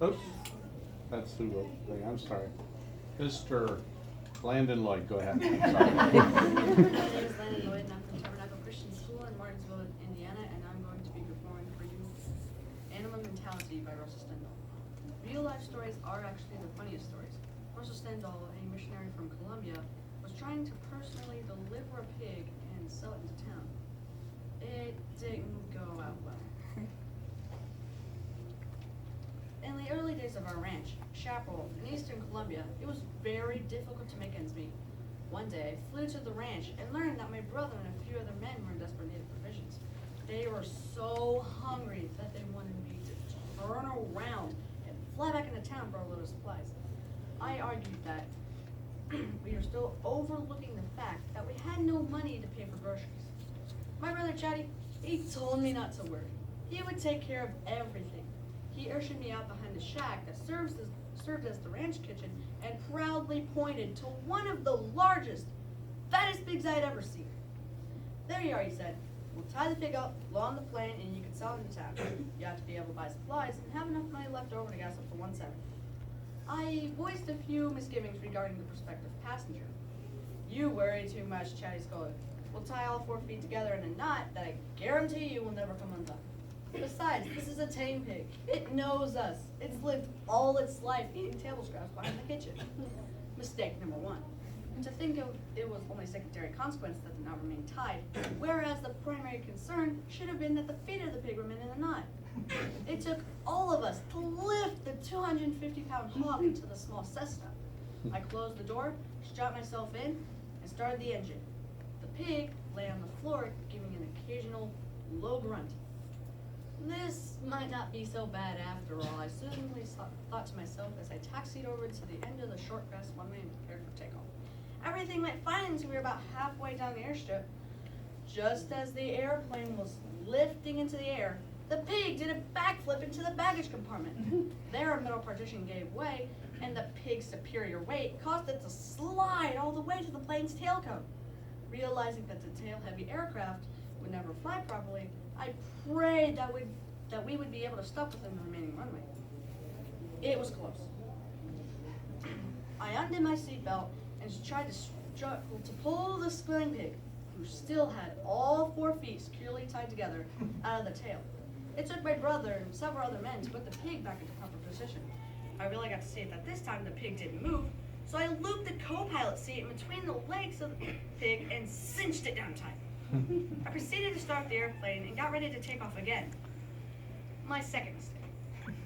Oops, that's who wrote the thing, I'm sorry. Mr. Landon Lloyd, go ahead. I'm sorry. My name is Landon Lloyd, and I'm from Tabernacle Christian School in Martinsville, Indiana, and I'm going to be performing for you Animal Mentality by Russell Stendhal. Real life stories are actually the funniest stories. Russell Stendhal, a missionary from Colombia, was trying to personally deliver a pig and sell it into town. It didn't go out well. In the early days of our ranch, Chaparral, in eastern Colombia, it was very difficult to make ends meet. One day, I flew to the ranch and learned that my brother and a few other men were in desperate need of provisions. They were so hungry that they wanted me to turn around and fly back into town for a load of supplies. I argued that we were still overlooking the fact that we had no money to pay for groceries. My brother Chatty, he told me not to worry. He would take care of everything. He ushered me out behind the shack that served as the ranch kitchen and proudly pointed to one of the largest, fattest pigs I had ever seen. There you are, he said. We'll tie the pig up, low on the plane, and you can sell it in town. You have to be able to buy supplies and have enough money left over to gas up for 1/7. I voiced a few misgivings regarding the prospective passenger. You worry too much, Chatty scolded. We'll tie all 4 feet together in a knot that I guarantee you will never come undone. Besides, this is a tame pig. It knows us. It's lived all its life eating table scraps behind the kitchen. Mistake number 1. To think it was only secondary consequence that the knot remained tied, whereas the primary concern should have been that the feet of the pig remained in the knot. It took all of us to lift the 250-pound hog into the small Cessna. I closed the door, strapped myself in, and started the engine. The pig lay on the floor, giving an occasional low grunt. This might not be so bad after all, I soothingly thought to myself as I taxied over to the end of the short grass runway and prepared for takeoff. Everything went fine until we were about halfway down the airstrip. Just as the airplane was lifting into the air, the pig did a backflip into the baggage compartment. There, a middle partition gave way, and the pig's superior weight caused it to slide all the way to the plane's tail cone. Realizing that the tail-heavy aircraft would never fly properly, I prayed that we would be able to stop within the remaining runway. It was close. I undid my seatbelt and tried to pull the squealing pig, who still had all 4 feet securely tied together, out of the tail. It took my brother and several other men to put the pig back into proper position. I really got to see that this time the pig didn't move, so I looped the co-pilot seat in between the legs of the pig and cinched it down tight. I proceeded to start the airplane and got ready to take off again. My second mistake.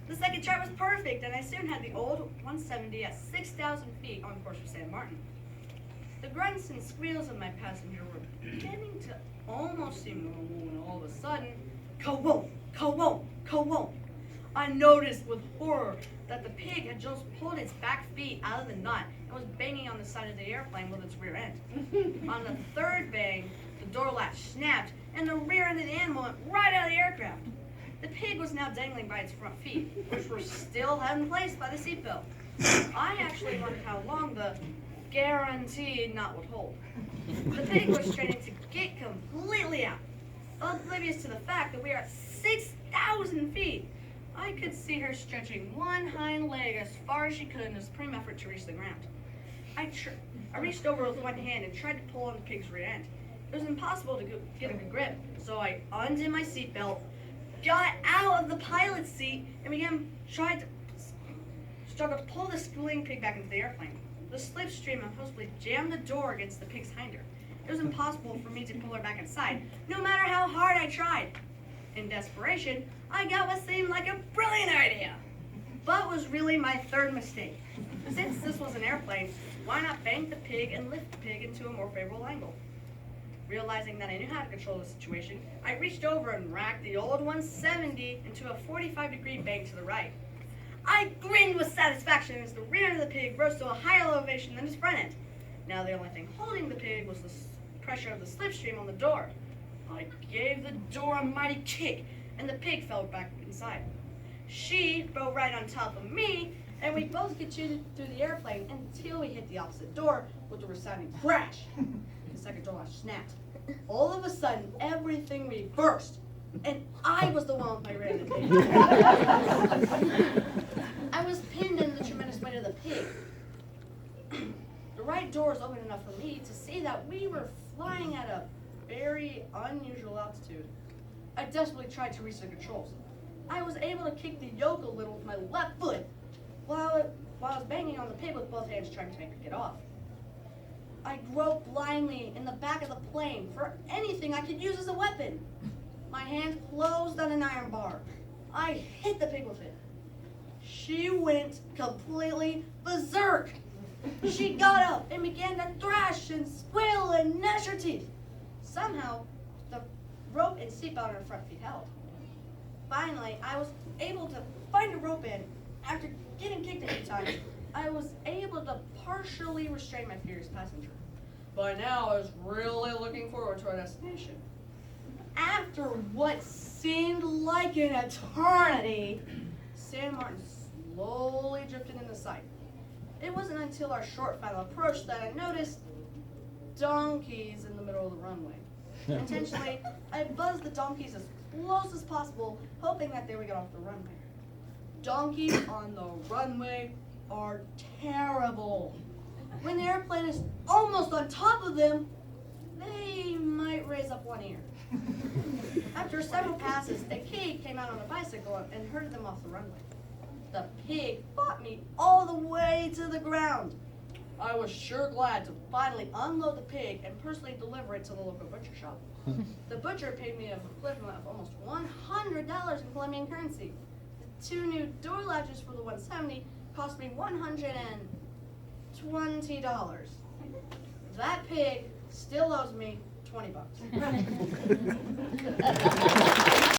The second chart was perfect, and I soon had the old 170 at 6,000 feet on course for San Martin. The grunts and squeals of my passenger were beginning to almost seem normal when all of a sudden, ka-whoom, ka-whoom, ka-whoom. I noticed with horror that the pig had just pulled its back feet out of the knot and was banging on the side of the airplane with its rear end. On the third bang, the door latch snapped and the rear end of the animal went right out of the aircraft. The pig was now dangling by its front feet, which were still held in place by the seatbelt. I actually wondered how long the guaranteed knot would hold. The pig was straining to get completely out, oblivious to the fact that we are at 6,000 feet. I could see her stretching one hind leg as far as she could in a supreme effort to reach the ground. I reached over with one hand and tried to pull on the pig's rear end. It was impossible to get a good grip, so I undid my seatbelt, got out of the pilot's seat, and struggled to pull the squealing pig back into the airplane. The slipstream impulsively jammed the door against the pig's hinder. It was impossible for me to pull her back inside, no matter how hard I tried. In desperation, I got what seemed like a brilliant idea, but was really my third mistake. Since this was an airplane, why not bank the pig and lift the pig into a more favorable angle? Realizing that I knew how to control the situation, I reached over and racked the old 170 into a 45-degree bank to the right. I grinned with satisfaction as the rear end of the pig rose to a higher elevation than its front end. Now the only thing holding the pig was the pressure of the slipstream on the door. I gave the door a mighty kick, and the pig fell back inside. She fell right on top of me, and we both continued through the airplane until we hit the opposite door with a resounding crash. The second door latch snapped. All of a sudden, everything reversed, and I was the one with my rear end. doors open enough for me to see that we were flying at a very unusual altitude. I desperately tried to reach the controls. I was able to kick the yoke a little with my left foot while I was banging on the pig with both hands trying to make it get off. I groped blindly in the back of the plane for anything I could use as a weapon. My hand closed on an iron bar. I hit the pig with it. She went completely berserk. She got up and began to thrash and squeal and gnash her teeth. Somehow, the rope and seatbelt on her front feet held. Finally, I was able to find a rope end. After getting kicked a few times, I was able to partially restrain my furious passenger. By now, I was really looking forward to our destination. After what seemed like an eternity, San Martin slowly drifted into sight. It wasn't until our short final approach that I noticed donkeys in the middle of the runway. Intentionally, I buzzed the donkeys as close as possible, hoping that they would get off the runway. Donkeys on the runway are terrible. When the airplane is almost on top of them, they might raise up one ear. After several passes, a pig came out on a bicycle and herded them off the runway. The pig fought me all the way to the ground. I was sure glad to finally unload the pig and personally deliver it to the local butcher shop. The butcher paid me an equivalent of almost $100 in Colombian currency. The 2 new door latches for the 170 cost me $120. That pig still owes me $20.